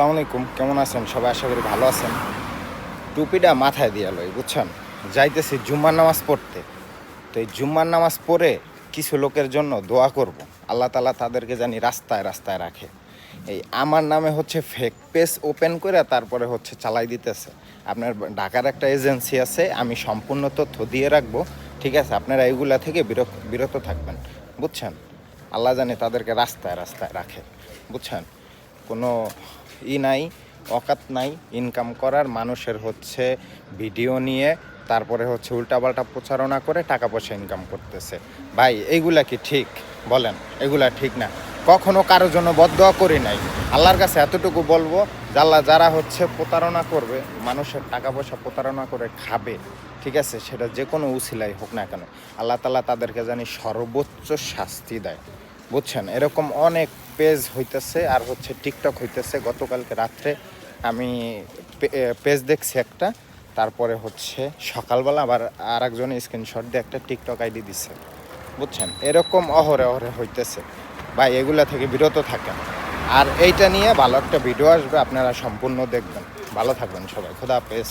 আসসালামু আলাইকুম, কেমন আছেন সবাই? আশা করি ভালো আছেন। টুপিটা মাথায় দিয়ে লই, বুঝছেন? যাইতেছি জুম্মার নামাজ পড়তে। তো এই জুম্মার নামাজ পড়ে কিছু লোকের জন্য দোয়া করব। আল্লাহ তাআলা তাদেরকে জানি রাস্তায় রাস্তায় রাখে। এই আমার নামে হচ্ছে ফেক পেজ ওপেন করে তারপরে হচ্ছে চালাই দিতেছে। আপনার ঢাকার একটা এজেন্সি আছে, আমি সম্পূর্ণ তথ্য দিয়ে রাখবো। ঠিক আছে, আপনারা এইগুলা থেকে বিরত থাকবেন, বুঝছেন? আল্লাহ জানে তাদেরকে রাস্তায় রাস্তায় রাখে, বুঝছেন? কোনো নাই, অকাত নাই ইনকাম করার। মানুষের হচ্ছে ভিডিও নিয়ে তারপরে হচ্ছে উল্টাপাল্টা প্রচারণা করে টাকা পয়সা ইনকাম করতেছে। ভাই এইগুলা কি ঠিক? বলেন, এগুলা ঠিক না। কখনো কারোর জন্য বদদোয়া করি নাই। আল্লাহর কাছে এতটুকু বলবো যে আল্লাহ, যারা হচ্ছে প্রতারণা করবে, মানুষের টাকা পয়সা প্রতারণা করে খাবে, ঠিক আছে, সেটা যে কোনো উছিলাই হোক না কেন, আল্লাহ তাআলা তাদেরকে জানি সর্বোচ্চ শাস্তি দেয়, বুঝছেন? এরকম অনেক পেজ হইতেছে আর হচ্ছে টিকটক হইতেছে। গতকালকে রাত্রে আমি পেজ দেখছি একটা, তারপরে হচ্ছে সকালবেলা আবার আর একজনে স্ক্রিনশট দিয়ে একটা টিকটক আইডি দিছে, বুঝছেন? এরকম অহরে অহরে হইতেছে। ভাই এগুলা থেকে বিরত থাকেন। আর এইটা নিয়ে ভালো একটা ভিডিও আসবে, আপনারা সম্পূর্ণ দেখবেন। ভালো থাকবেন সবাই, খোদা হাফেজ।